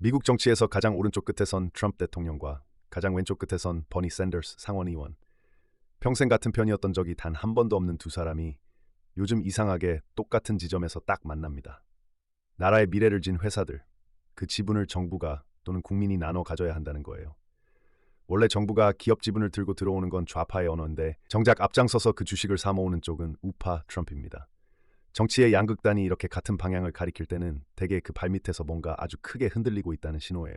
미국 정치에서 가장 오른쪽 끝에선 트럼프 대통령과 가장 왼쪽 끝에선 버니 샌더스 상원의원. 평생 같은 편이었던 적이 단 한 번도 없는 두 사람이 요즘 이상하게 똑같은 지점에서 딱 만납니다. 나라의 미래를 진 회사들, 그 지분을 정부가 또는 국민이 나눠 가져야 한다는 거예요. 원래 정부가 기업 지분을 들고 들어오는 건 좌파의 언어인데 정작 앞장서서 그 주식을 사모으는 쪽은 우파 트럼프입니다. 정치의 양극단이 이렇게 같은 방향을 가리킬 때는 대개 그 발밑에서 뭔가 아주 크게 흔들리고 있다는 신호예요.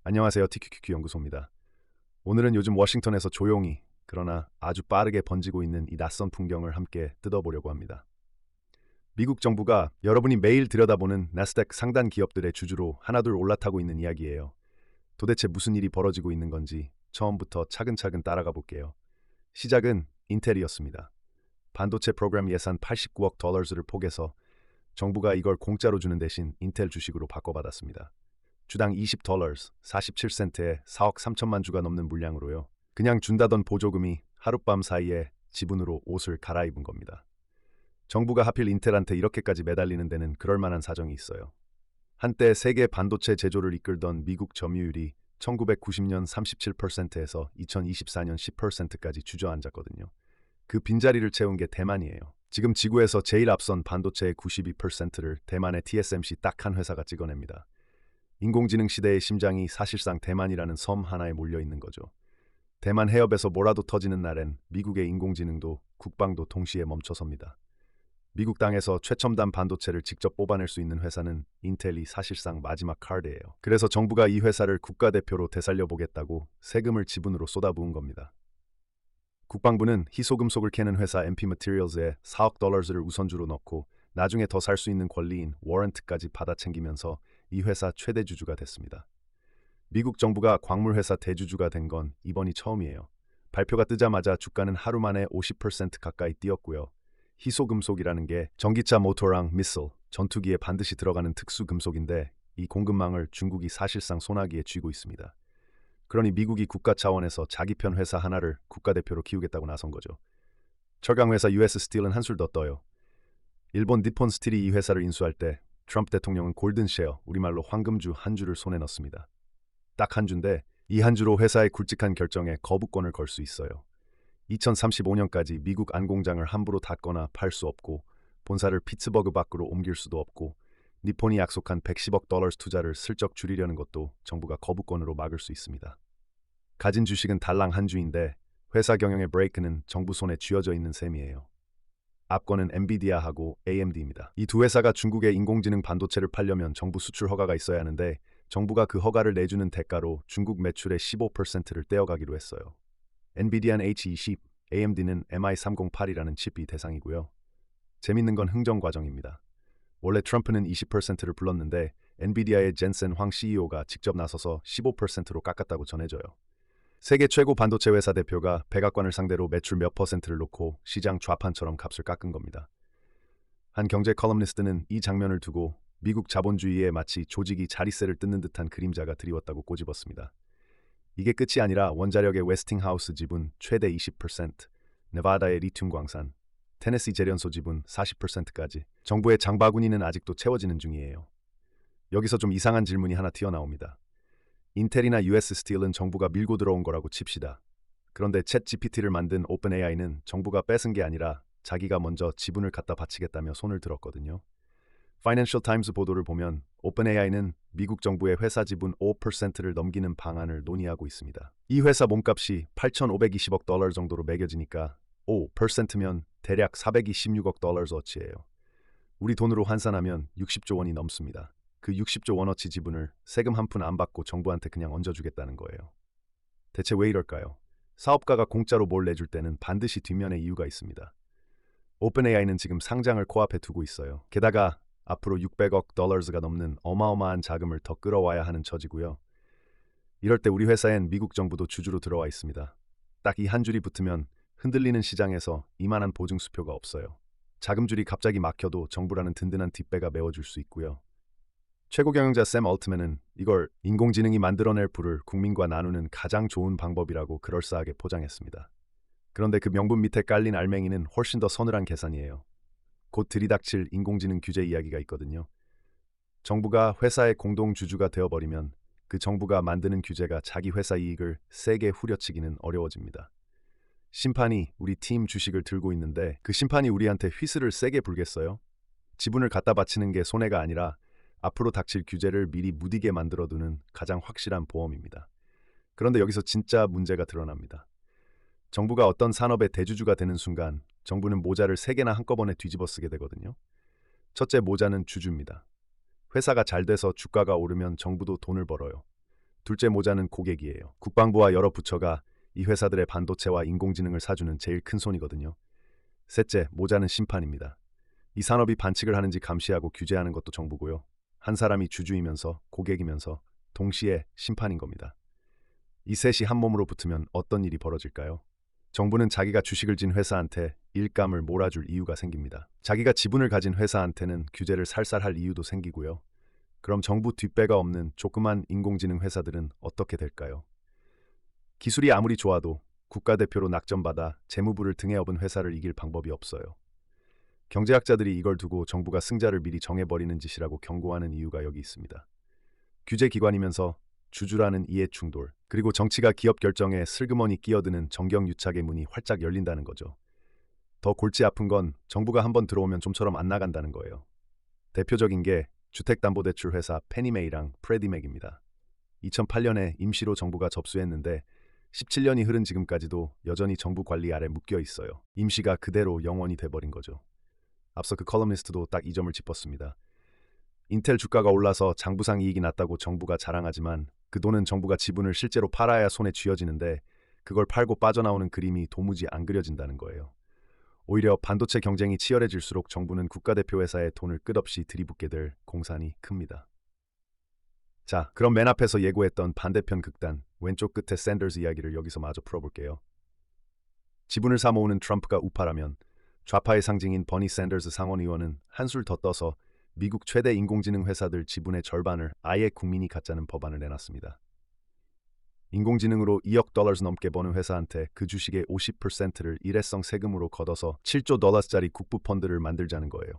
안녕하세요. TQQQ 연구소입니다. 오늘은 요즘 워싱턴에서 조용히 그러나 아주 빠르게 번지고 있는 이 낯선 풍경을 함께 뜯어보려고 합니다. 미국 정부가 여러분이 매일 들여다보는 나스닥 상단 기업들의 주주로 하나둘 올라타고 있는 이야기예요. 도대체 무슨 일이 벌어지고 있는 건지 처음부터 차근차근 따라가 볼게요. 시작은 인텔이었습니다. 반도체 프로그램 예산 89억 달러를 포개서 정부가 이걸 공짜로 주는 대신 인텔 주식으로 바꿔받았습니다. 주당 20달러, 47센트에 4억 3천만 주가 넘는 물량으로요. 그냥 준다던 보조금이 하룻밤 사이에 지분으로 옷을 갈아입은 겁니다. 정부가 하필 인텔한테 이렇게까지 매달리는 데는 그럴 만한 사정이 있어요. 한때 세계 반도체 제조를 이끌던 미국 점유율이 1990년 37%에서 2024년 10%까지 주저앉았거든요. 그 빈자리를 채운 게 대만이에요. 지금 지구에서 제일 앞선 반도체의 92%를 대만의 TSMC 딱 한 회사가 찍어냅니다. 인공지능 시대의 심장이 사실상 대만이라는 섬 하나에 몰려있는 거죠. 대만 해협에서 뭐라도 터지는 날엔 미국의 인공지능도 국방도 동시에 멈춰섭니다. 미국 땅에서 최첨단 반도체를 직접 뽑아낼 수 있는 회사는 인텔이 사실상 마지막 카드예요. 그래서 정부가 이 회사를 국가대표로 되살려보겠다고 세금을 지분으로 쏟아부은 겁니다. 국방부는 희소금속을 캐는 회사 MP Materials에 4억 달러를 우선주로 넣고 나중에 더 살 수 있는 권리인 워런트까지 받아 챙기면서 이 회사 최대 주주가 됐습니다. 미국 정부가 광물회사 대주주가 된 건 이번이 처음이에요. 발표가 뜨자마자 주가는 하루 만에 50% 가까이 뛰었고요. 희소금속이라는 게 전기차 모터랑 미슬, 전투기에 반드시 들어가는 특수금속인데 이 공급망을 중국이 사실상 소나기에 쥐고 있습니다. 그러니 미국이 국가 차원에서 자기 편 회사 하나를 국가대표로 키우겠다고 나선 거죠. 철강회사 US 스틸은 한술 더 떠요. 일본 니폰 스틸이 이 회사를 인수할 때 트럼프 대통령은 골든셰어, 우리말로 황금주 한 주를 손에 넣습니다. 딱 한 주인데 이 한 주로 회사의 굵직한 결정에 거부권을 걸 수 있어요. 2035년까지 미국 안공장을 함부로 닫거나 팔 수 없고 본사를 피츠버그 밖으로 옮길 수도 없고 니폰이 약속한 110억 달러 투자를 슬쩍 줄이려는 것도 정부가 거부권으로 막을 수 있습니다. 가진 주식은 달랑 한 주인데 회사 경영의 브레이크는 정부 손에 쥐어져 있는 셈이에요. 앞권은 엔비디아하고 AMD입니다. 이 두 회사가 중국의 인공지능 반도체를 팔려면 정부 수출 허가가 있어야 하는데 정부가 그 허가를 내주는 대가로 중국 매출의 15%를 떼어가기로 했어요. 엔비디아는 H20, AMD는 MI308이라는 칩이 대상이고요. 재밌는 건 흥정 과정입니다. 원래 트럼프는 20%를 불렀는데 엔비디아의 젠센 황 CEO가 직접 나서서 15%로 깎았다고 전해져요. 세계 최고 반도체 회사 대표가 백악관을 상대로 매출 몇 퍼센트를 놓고 시장 좌판처럼 값을 깎은 겁니다. 한 경제 컬럼니스트는 이 장면을 두고 미국 자본주의에 마치 조직이 자릿세를 뜯는 듯한 그림자가 드리웠다고 꼬집었습니다. 이게 끝이 아니라 원자력의 웨스팅하우스 지분 최대 20%, 네바다의 리튬 광산, 테네시 재련소 지분 40%까지 정부의 장바구니는 아직도 채워지는 중이에요. 여기서 좀 이상한 질문이 하나 튀어나옵니다. 인텔이나 US 스틸은 정부가 밀고 들어온 거라고 칩시다. 그런데 챗 GPT를 만든 오픈 AI는 정부가 뺏은 게 아니라 자기가 먼저 지분을 갖다 바치겠다며 손을 들었거든요. 파이낸셜 타임스 보도를 보면 오픈 AI는 미국 정부의 회사 지분 5%를 넘기는 방안을 논의하고 있습니다. 이 회사 몸값이 8,520억 달러 정도로 매겨지니까 5%면 대략 426억 달러 어치예요. 우리 돈으로 환산하면 60조 원이 넘습니다. 그 60조 원어치 지분을 세금 한 푼 안 받고 정부한테 그냥 얹어주겠다는 거예요. 대체 왜 이럴까요? 사업가가 공짜로 뭘 내줄 때는 반드시 뒷면에 이유가 있습니다. 오픈 AI는 지금 상장을 코앞에 두고 있어요. 게다가 앞으로 600억 달러가 넘는 어마어마한 자금을 더 끌어와야 하는 처지고요. 이럴 때 우리 회사엔 미국 정부도 주주로 들어와 있습니다. 딱 이 한 줄이 붙으면 흔들리는 시장에서 이만한 보증 수표가 없어요. 자금줄이 갑자기 막혀도 정부라는 든든한 뒷배가 메워줄 수 있고요. 최고 경영자 샘 얼트맨은 이걸 인공지능이 만들어낼 부를 국민과 나누는 가장 좋은 방법이라고 그럴싸하게 포장했습니다. 그런데 그 명분 밑에 깔린 알맹이는 훨씬 더 서늘한 계산이에요. 곧 들이닥칠 인공지능 규제 이야기가 있거든요. 정부가 회사의 공동 주주가 되어버리면 그 정부가 만드는 규제가 자기 회사 이익을 세게 후려치기는 어려워집니다. 심판이 우리 팀 주식을 들고 있는데 그 심판이 우리한테 휘슬을 세게 불겠어요? 지분을 갖다 바치는 게 손해가 아니라 앞으로 닥칠 규제를 미리 무디게 만들어두는 가장 확실한 보험입니다. 그런데 여기서 진짜 문제가 드러납니다. 정부가 어떤 산업의 대주주가 되는 순간 정부는 모자를 3개나 한꺼번에 뒤집어 쓰게 되거든요. 첫째 모자는 주주입니다. 회사가 잘 돼서 주가가 오르면 정부도 돈을 벌어요. 둘째 모자는 고객이에요. 국방부와 여러 부처가 이 회사들의 반도체와 인공지능을 사주는 제일 큰 손이거든요. 셋째 모자는 심판입니다. 이 산업이 반칙을 하는지 감시하고 규제하는 것도 정부고요. 한 사람이 주주이면서 고객이면서 동시에 심판인 겁니다. 이 셋이 한 몸으로 붙으면 어떤 일이 벌어질까요? 정부는 자기가 주식을 진 회사한테 일감을 몰아줄 이유가 생깁니다. 자기가 지분을 가진 회사한테는 규제를 살살할 이유도 생기고요. 그럼 정부 뒷배가 없는 조그만 인공지능 회사들은 어떻게 될까요? 기술이 아무리 좋아도 국가대표로 낙점받아 재무부를 등에 업은 회사를 이길 방법이 없어요. 경제학자들이 이걸 두고 정부가 승자를 미리 정해버리는 짓이라고 경고하는 이유가 여기 있습니다. 규제기관이면서 주주라는 이해 충돌, 그리고 정치가 기업 결정에 슬그머니 끼어드는 정경유착의 문이 활짝 열린다는 거죠. 더 골치 아픈 건 정부가 한번 들어오면 좀처럼 안 나간다는 거예요. 대표적인 게 주택담보대출 회사 페니메이랑 프레디맥입니다. 2008년에 임시로 정부가 접수했는데 17년이 흐른 지금까지도 여전히 정부 관리 아래 묶여 있어요. 임시가 그대로 영원히 돼버린 거죠. 앞서 그 컬럼니스트도 딱 이 점을 짚었습니다. 인텔 주가가 올라서 장부상 이익이 났다고 정부가 자랑하지만 그 돈은 정부가 지분을 실제로 팔아야 손에 쥐어지는데 그걸 팔고 빠져나오는 그림이 도무지 안 그려진다는 거예요. 오히려 반도체 경쟁이 치열해질수록 정부는 국가대표 회사에 돈을 끝없이 들이붓게 될 공산이 큽니다. 자, 그럼 맨 앞에서 예고했던 반대편 극단, 왼쪽 끝에 샌더스 이야기를 여기서 마저 풀어볼게요. 지분을 사모으는 트럼프가 우파라면 좌파의 상징인 버니 샌더스 상원의원은 한술 더 떠서 미국 최대 인공지능 회사들 지분의 절반을 아예 국민이 갖자는 법안을 내놨습니다. 인공지능으로 2억 달러 넘게 버는 회사한테 그 주식의 50%를 일회성 세금으로 걷어서 7조 달러짜리 국부 펀드를 만들자는 거예요.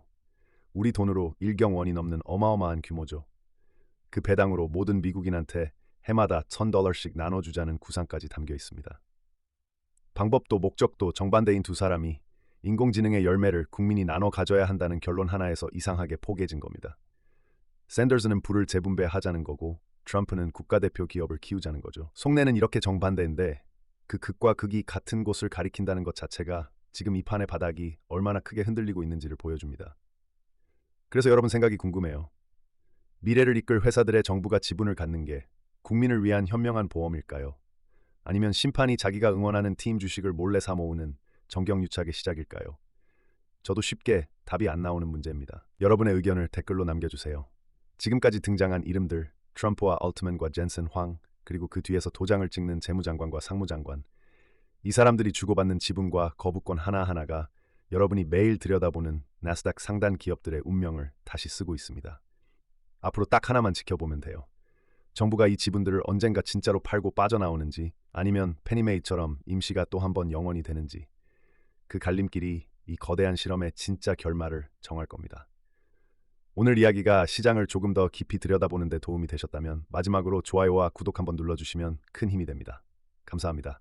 우리 돈으로 1경 원이 넘는 어마어마한 규모죠. 그 배당으로 모든 미국인한테 해마다 $1,000씩 나눠주자는 구상까지 담겨 있습니다. 방법도 목적도 정반대인 두 사람이 인공지능의 열매를 국민이 나눠 가져야 한다는 결론 하나에서 이상하게 포개진 겁니다. 샌더스는 부를 재분배하자는 거고 트럼프는 국가대표 기업을 키우자는 거죠. 속내는 이렇게 정반대인데 그 극과 극이 같은 곳을 가리킨다는 것 자체가 지금 이 판의 바닥이 얼마나 크게 흔들리고 있는지를 보여줍니다. 그래서 여러분 생각이 궁금해요. 미래를 이끌 회사들의 정부가 지분을 갖는 게 국민을 위한 현명한 보험일까요? 아니면 심판이 자기가 응원하는 팀 주식을 몰래 사모으는 정경유착의 시작일까요? 저도 쉽게 답이 안 나오는 문제입니다. 여러분의 의견을 댓글로 남겨주세요. 지금까지 등장한 이름들, 트럼프와 얼트먼과 젠슨 황, 그리고 그 뒤에서 도장을 찍는 재무장관과 상무장관, 이 사람들이 주고받는 지분과 거부권 하나하나가 여러분이 매일 들여다보는 나스닥 상단 기업들의 운명을 다시 쓰고 있습니다. 앞으로 딱 하나만 지켜보면 돼요. 정부가 이 지분들을 언젠가 진짜로 팔고 빠져나오는지 아니면 페니메이처럼 임시가 또 한 번 영원이 되는지 그 갈림길이 이 거대한 실험의 진짜 결말을 정할 겁니다. 오늘 이야기가 시장을 조금 더 깊이 들여다보는 데 도움이 되셨다면 마지막으로 좋아요와 구독 한번 눌러주시면 큰 힘이 됩니다. 감사합니다.